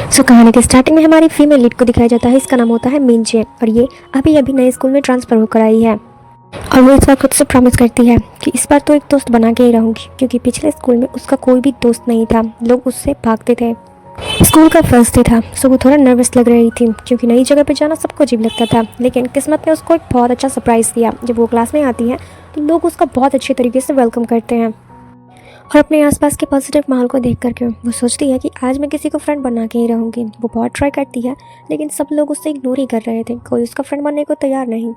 कहानी के स्टार्टिंग में हमारी फीमेल लीड को दिखाया जाता है। इसका नाम होता है मिंजे और ये अभी अभी नए स्कूल में ट्रांसफ़र होकर आई है और वो इस बार खुद से प्रॉमिस करती है कि इस बार तो एक दोस्त बना के ही रहूँगी, क्योंकि पिछले स्कूल में उसका कोई भी दोस्त नहीं था, लोग उससे भागते थे। स्कूल का फर्स्ट डे था, सो वो थोड़ा नर्वस लग रही थी क्योंकि नई जगह पर जाना सबको अजीब लगता था। लेकिन किस्मत ने उसको एक बहुत अच्छा सरप्राइज़ दिया। जब वो क्लास में आती है तो लोग उसका बहुत अच्छे तरीके से वेलकम करते हैं और अपने आसपास के पॉजिटिव माहौल को देख करके वो सोचती है कि आज मैं किसी को फ्रेंड बना के ही रहूँगी। वो बहुत ट्राई करती है लेकिन सब लोग उससे इग्नोर ही कर रहे थे, कोई उसका फ्रेंड बनने को तैयार नहीं।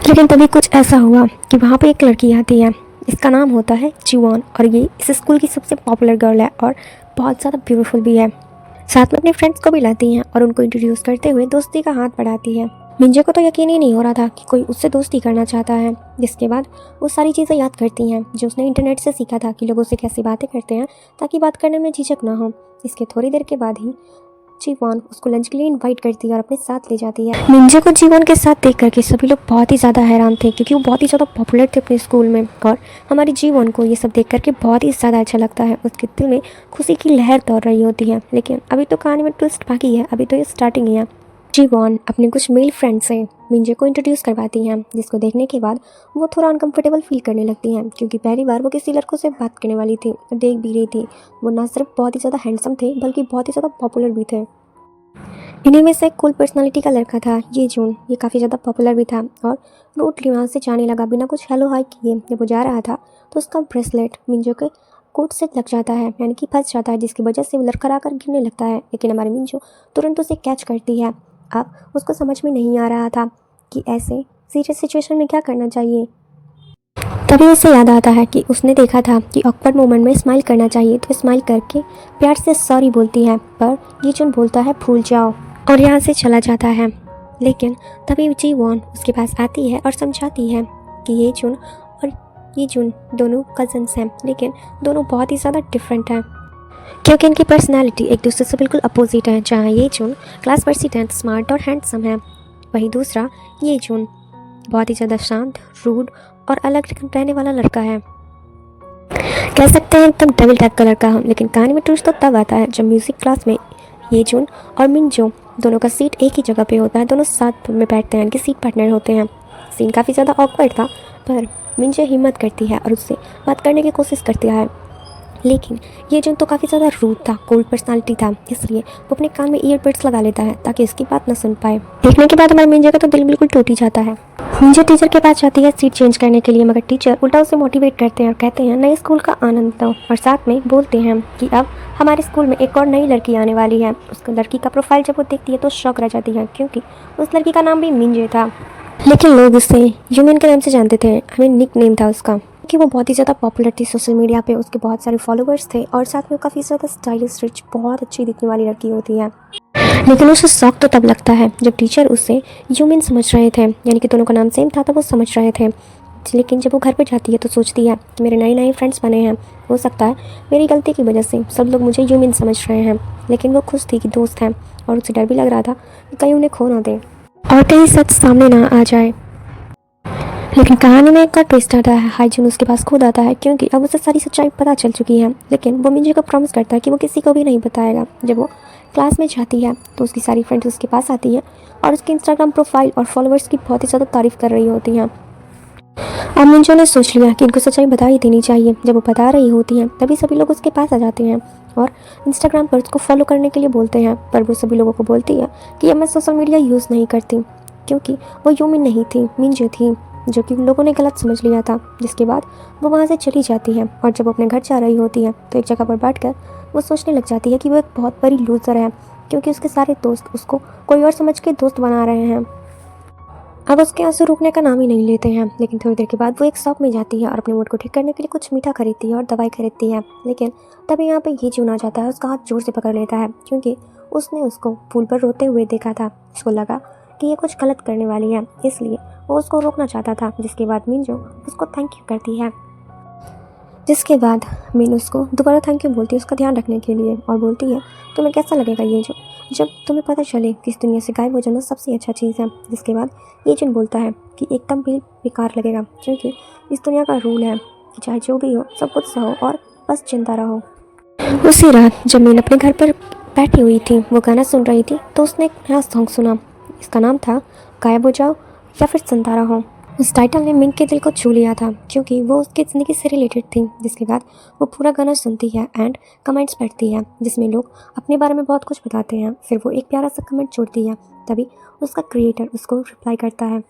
लेकिन तभी कुछ ऐसा हुआ कि वहाँ पे एक लड़की आती है। इसका नाम होता है जीवॉन और ये इस स्कूल की सबसे पॉपुलर गर्ल है और बहुत ज़्यादा ब्यूटीफुल भी है। साथ में अपने फ्रेंड्स को भी लाती हैं और उनको इंट्रोड्यूस करते हुए दोस्ती का हाथ बढ़ाती है। मिंजे को तो यकीन ही नहीं हो रहा था कि कोई उससे दोस्ती करना चाहता है। जिसके बाद वो सारी चीज़ें याद करती हैं जो उसने इंटरनेट से सीखा था कि लोगों से कैसी बातें करते हैं ताकि बात करने में झिझक ना हो। इसके थोड़ी देर के बाद ही जीवॉन उसको लंच के लिए इनवाइट करती है और अपने साथ ले जाती है। मिंजे को जीवॉन के साथ देख करके सभी लोग बहुत ही ज़्यादा हैरान थे क्योंकि वो बहुत ही ज़्यादा पॉपुलर थे अपने स्कूल में और हमारी जीवॉन को ये सब देख करके बहुत ही ज़्यादा अच्छा लगता है। उसके दिल में खुशी की लहर दौड़ रही होती है। लेकिन अभी तो कहानी में ट्विस्ट बाकी है, अभी तो ये स्टार्टिंग ही है। जीवॉन अपने कुछ मेल फ्रेंड से मिंजे को इंट्रोड्यूस करवाती हैं, जिसको देखने के बाद वो थोड़ा अनकंफर्टेबल फील करने लगती हैं क्योंकि पहली बार वो किसी लड़कों से बात करने वाली थी और देख भी रही थी। वो ना सिर्फ बहुत ही ज़्यादा हैंडसम थे बल्कि बहुत ही ज़्यादा पॉपुलर भी थे। इन्हीं में से एक कूल पर्सनालिटी का लड़का था ये जून। ये काफ़ी ज़्यादा पॉपुलर भी था और रूटली वहाँ से जाने लगा बिना कुछ हेलो हाई किए। जब वो जा रहा था तो उसका ब्रेसलेट मिंजो के कोट से लग जाता है, यानी कि फंस जाता है, जिसकी वजह से वो लड़खड़ा आकर गिरने लगता है। लेकिन हमारी मिंजो तुरंत उसे कैच करती है। अब उसको समझ में नहीं आ रहा था कि ऐसे सीरियस सिचुएशन में क्या करना चाहिए। तभी उसे याद आता है कि उसने देखा था कि ऑकवर्ड मोमेंट में स्माइल करना चाहिए, तो स्माइल करके प्यार से सॉरी बोलती है, पर ये जून बोलता है भूल जाओ और यहाँ से चला जाता है। लेकिन तभी जीवॉन उसके पास आती है और समझाती है कि ये जून और ये जून दोनों कज़न्स हैं, लेकिन दोनों बहुत ही ज़्यादा डिफरेंट हैं क्योंकि इनकी पर्सनालिटी एक दूसरे से बिल्कुल अपोजिट है। जहाँ ये जून क्लास प्रेसिडेंट, स्मार्ट और हैंडसम है, वहीं दूसरा ये जून बहुत ही ज़्यादा शांत, रूड और अलग रहने वाला लड़का है। कह सकते हैं एकदम डेविल टाइप का लड़का हम। लेकिन कहानी में ट्विस्ट तो तब आता है जब म्यूज़िक क्लास में ये जून और मिंजो दोनों का सीट एक ही जगह पे होता है, दोनों साथ में बैठते हैं, इनके सीट पार्टनर होते हैं। सीन काफ़ी ज़्यादा ऑकवर्ड था, पर मिंजो हिम्मत करती है और उससे बात करने की कोशिश करती है। लेकिन ये जून तो काफ़ी ज़्यादा रूड था, कोल्ड पर्सनालिटी था, इसलिए वो अपने कान में ईयरबड्स लगा लेता है ताकि उसकी बात न सुन पाए। देखने के बाद हमारे मिंजे का तो दिल बिल्कुल टूट ही जाता है। मिंजे टीचर के पास जाती है सीट चेंज करने के लिए, मगर टीचर उल्टा उसे मोटिवेट करते हैं और कहते हैं नए स्कूल का आनंद लो, और साथ में बोलते हैं कि अब हमारे स्कूल में एक और नई लड़की आने वाली है। उस लड़की का प्रोफाइल जब वो देखती है तो शॉक रह जाती है क्योंकि उस लड़की का नाम भी मिंजे था, लेकिन लोग उसे यूमिन के नाम से जानते थे। निक नेम था उसका कि वो बहुत ही ज़्यादा पॉपुलर थी सोशल मीडिया पे, उसके बहुत सारे फॉलोअर्स थे और साथ में वो काफ़ी ज़्यादा स्टाइलिश, रिच, बहुत अच्छी दिखने वाली लड़की होती है। लेकिन उसे शौक तो तब लगता है जब टीचर उसे यूमिन समझ रहे थे, यानी कि दोनों का नाम सेम था तो वो समझ रहे थे। लेकिन जब वो घर पर जाती है तो सोचती है कि मेरे नए नए फ्रेंड्स बने हैं, हो सकता है मेरी गलती की वजह से सब लोग मुझे यूमिन समझ रहे हैं। लेकिन वो खुश थी कि दोस्त हैं और उसे डर भी लग रहा था कि कहीं उन्हें खो ना दे और कहीं सच सामने ना आ जाए। लेकिन कहानी में एक और ट्विस्ट आता है। हाईजून उसके पास खुद आता है क्योंकि अब उसे सारी सच्चाई पता चल चुकी है। लेकिन वो मिंजे को प्रॉमिस करता है कि वो किसी को भी नहीं बताएगा। जब वो क्लास में जाती है तो उसकी सारी फ्रेंड्स उसके पास आती हैं और उसके इंस्टाग्राम प्रोफाइल और फॉलोअर्स की बहुत ही ज़्यादा तारीफ़ कर रही होती हैं। अब मिंजो ने सोच लिया कि इनको सच्चाई बता ही देनी चाहिए। जब वो बता रही होती हैं तभी सभी लोग उसके पास आ जाते हैं और इंस्टाग्राम पर उसको फॉलो करने के लिए बोलते हैं, पर वो सभी लोगों को बोलती है कि अब मैं सोशल मीडिया यूज़ नहीं करती क्योंकि वो यूमिन नहीं थी, मिंजो थी, जो कि लोगों ने गलत समझ लिया था। जिसके बाद वो वहाँ से चली जाती है और जब वो अपने घर जा रही होती है तो एक जगह पर बैठकर वो सोचने लग जाती है कि वो एक बहुत बड़ी लूज़र है क्योंकि उसके सारे दोस्त उसको कोई और समझ के दोस्त बना रहे हैं। अब उसके आंसू रुकने का नाम ही नहीं लेते हैं। लेकिन थोड़ी देर के बाद वो एक शॉप में जाती है और अपने मूड को ठीक करने के लिए कुछ मीठा खरीदती है और दवाई खरीदती है। लेकिन तभी यहाँ पे ये जून आ जाता है, उसका हाथ जोर से पकड़ लेता है क्योंकि उसने उसको पुल पर रोते हुए देखा था। उसको लगा कि ये कुछ गलत करने वाली है, इसलिए वो उसको रोकना चाहता था। जिसके बाद मिंजो उसको थैंक यू करती है, जिसके बाद मीन उसको दोबारा थैंक यू बोलती है उसका ध्यान रखने के लिए और बोलती है तुम्हें कैसा लगेगा ये जो जब तुम्हें पता चले कि इस दुनिया से गायब हो जाना सबसे अच्छा चीज़ है। जिसके बाद ये जून बोलता है कि एकदम भी बेकार लगेगा क्योंकि इस दुनिया का रूल है कि चाहे जो भी हो सब कुछ सहो और बस चिंता रहो। उसी रात जब मीन अपने घर पर बैठी हुई थी, वो गाना सुन रही थी, तो उसने एक नया सॉन्ग सुना। इसका नाम था गायब हो जाओ या फिर सुनता रहो। उस टाइटल ने मिन के दिल को छू लिया था क्योंकि वो उसकी ज़िंदगी से रिलेटेड थी। जिसके बाद वो पूरा गाना सुनती है एंड कमेंट्स पढ़ती है जिसमें लोग अपने बारे में बहुत कुछ बताते हैं। फिर वो एक प्यारा सा कमेंट छोड़ती है, तभी उसका क्रिएटर उसको रिप्लाई करता है।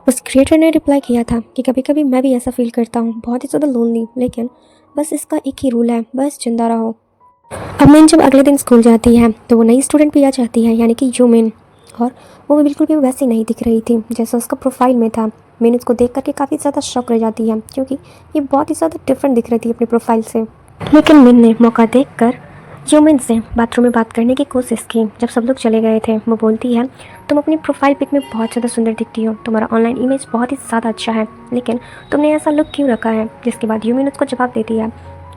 उस क्रिएटर ने रिप्लाई किया था कि कभी कभी मैं भी ऐसा फील करता हूँ, बहुत ही ज़्यादा लोनली, लेकिन बस इसका एक ही रूल है, बस जिंदा रहो। अब मिन जब अगले दिन स्कूल जाती है तो वो नई स्टूडेंट भी आ जाती है, यानी कि यूमिन। और वो बिल्कुल भी वैसी नहीं दिख रही थी जैसा उसका प्रोफाइल में था। मिन उसको देख करके काफ़ी ज़्यादा शॉक रह जाती है क्योंकि ये बहुत ही ज़्यादा डिफरेंट दिख रही थी अपने प्रोफाइल से। लेकिन मिन ने मौका देखकर यूमिन से बाथरूम में बात करने की कोशिश की। जब सब लोग चले गए थे, वो बोलती है, तुम अपनी प्रोफाइल पिक में बहुत ज़्यादा सुंदर दिखती हो, तुम्हारा ऑनलाइन इमेज बहुत ही ज़्यादा अच्छा है, लेकिन तुमने ऐसा लुक क्यों रखा है। जिसके बाद यूमिन उसको जवाब देती है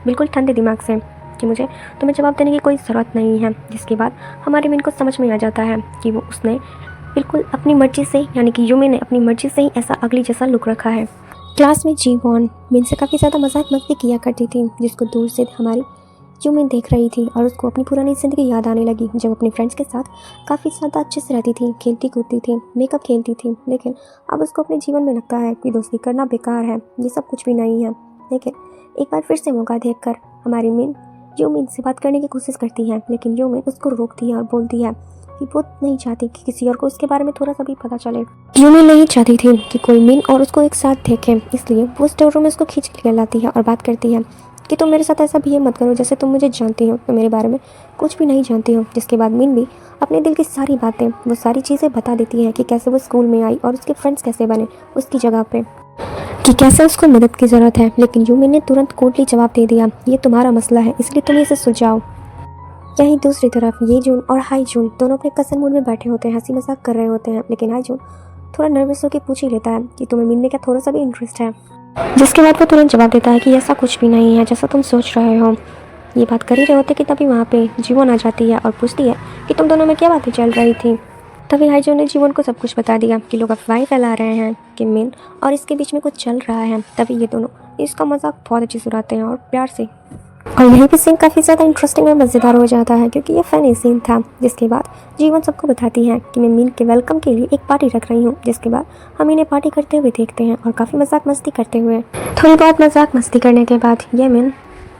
बिल्कुल ठंडे दिमाग से कि मुझे तुम्हें जवाब देने की कोई ज़रूरत नहीं है। जिसके बाद हमारे मिन को समझ में आ जाता है कि वो उसने बिल्कुल अपनी मर्जी से, यानी कि यूमिन ने अपनी मर्जी से ही ऐसा अगली जैसा लुक रखा है। क्लास में जी वॉन मिन से काफ़ी ज़्यादा मजाक मस्ती किया करती थी, जिसको दूर से हमारी यूमिन देख रही थी और उसको अपनी पुरानी ज़िंदगी याद आने लगी जब अपने फ्रेंड्स के साथ काफ़ी ज़्यादा अच्छे से रहती थी, खेलती कूदती थी, मेकअप खेलती थी। लेकिन अब उसको अपने जीवन में लगता है कि दोस्ती करना बेकार है, ये सब कुछ भी नहीं है। लेकिन एक बार फिर से मौका देखकर हमारी मिन यूमिन से बात करने की कोशिश करती है, लेकिन यूमिन उसको रोकती है और बोलती है कि वो नहीं चाहती कि किसी और को उसके बारे में थोड़ा सा भी पता चले। यूमिन नहीं चाहती थी कि कोई मिन और उसको एक साथ देखे, इसलिए वो स्टोर रूम में उसको खींच के ले लाती है और बात करती है कि तुम मेरे साथ ऐसा बिहेव मत करो जैसे तुम मुझे जानती हो, तुम मेरे बारे में कुछ भी नहीं जानती हो। जिसके बाद मिन भी अपने दिल की सारी बातें, वो सारी चीज़ें बता देती है कि कैसे वो स्कूल में आई और उसके फ्रेंड्स कैसे बने उसकी जगह पे, कि कैसे उसको मदद की ज़रूरत है। लेकिन यूमिन ने तुरंत कोल्डली जवाब दे दिया, ये तुम्हारा मसला है, इसलिए तुम इसे सुलझाओ। यहीं दूसरी तरफ ये जून और हाई जून दोनों अपने कसन मूड में बैठे होते हैं, हंसी मजाक कर रहे होते हैं। लेकिन हाई जून थोड़ा नर्वस होकर पूछ ही लेता है कि तुम्हें मिन में क्या थोड़ा सा भी इंटरेस्ट है। जिसके बाद वो तुरंत जवाब देता है कि ऐसा कुछ भी नहीं है जैसा तुम सोच रहे हो। ये बात कर ही रहे होते कि तभी वहाँ पे जीवन आ जाती है और पूछती है कि तुम दोनों में क्या बातें चल रही थी। तभी हाईजून ने जीवन को सब कुछ बता दिया कि लोग अफवाहें फैला रहे हैं कि मिन और इसके बीच में कुछ चल रहा है। तभी ये दोनों इसका मजाक बहुत अच्छे से उड़ाते हैं और प्यार से। और यहीं पे सीन काफ़ी ज़्यादा इंटरेस्टिंग और मज़ेदार हो जाता है क्योंकि ये फ़नी सीन था। जिसके बाद जीवन सबको बताती है कि मैं मिन के वेलकम के लिए एक पार्टी रख रही हूँ। जिसके बाद हम इन्हें पार्टी करते हुए देखते हैं और काफ़ी मजाक मस्ती करते हुए। थोड़ी बहुत मजाक मस्ती करने के बाद ये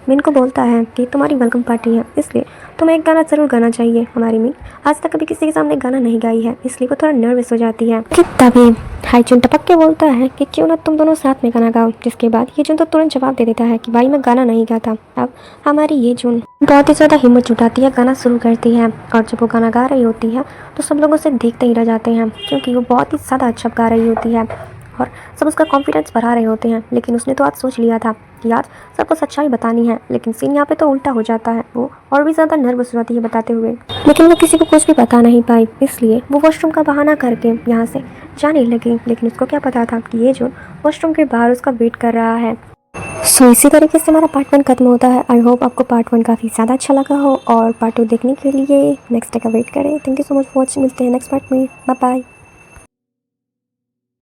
मिन को बोलता है कि तुम्हारी वेलकम पार्टी है, इसलिए तुम्हें एक गाना ज़रूर गाना चाहिए। हमारी मिन आज तक कभी किसी के सामने गाना नहीं गाई है, इसलिए वो थोड़ा नर्वस हो जाती है। कि तभी हाईचुन टपक के बोलता है कि क्यों ना तुम दोनों साथ में गाना गाओ। जिसके बाद ये जून तो तुरंत जवाब दे देता है कि भाई मैं गाना नहीं गाता। अब हमारी ये जून बहुत ही ज़्यादा हिम्मत जुटाती है, गाना शुरू करती है। और जब वो गाना गा रही होती है तो सब लोग उसे देखते ही रह जाते हैं क्योंकि वो बहुत ही ज़्यादा अच्छा गा रही होती है और सब उसका कॉन्फिडेंस बढ़ा रहे होते हैं। लेकिन उसने तो आज सोच लिया था कि आज सबको सच्चाई बतानी है, लेकिन सीन यहाँ पे तो उल्टा हो जाता है। वो और भी ज़्यादा नर्वस हो जाती है बताते हुए, लेकिन वो किसी को कुछ भी बता नहीं पाई, इसलिए वो वॉशरूम का बहाना करके यहाँ से जाने लगी। लेकिन उसको क्या पता था कि ये जो वॉशरूम के बाहर उसका वेट कर रहा है। सो इसी तरीके से हमारा पार्ट 1 खत्म होता है। आई होप आपको पार्ट 1 काफ़ी ज़्यादा अच्छा लगा हो और पार्ट 2 देखने के लिए नेक्स्ट डे का वेट करें। Thank you so much for watching. मिलते हैं नेक्स्ट पार्ट में। Bye bye.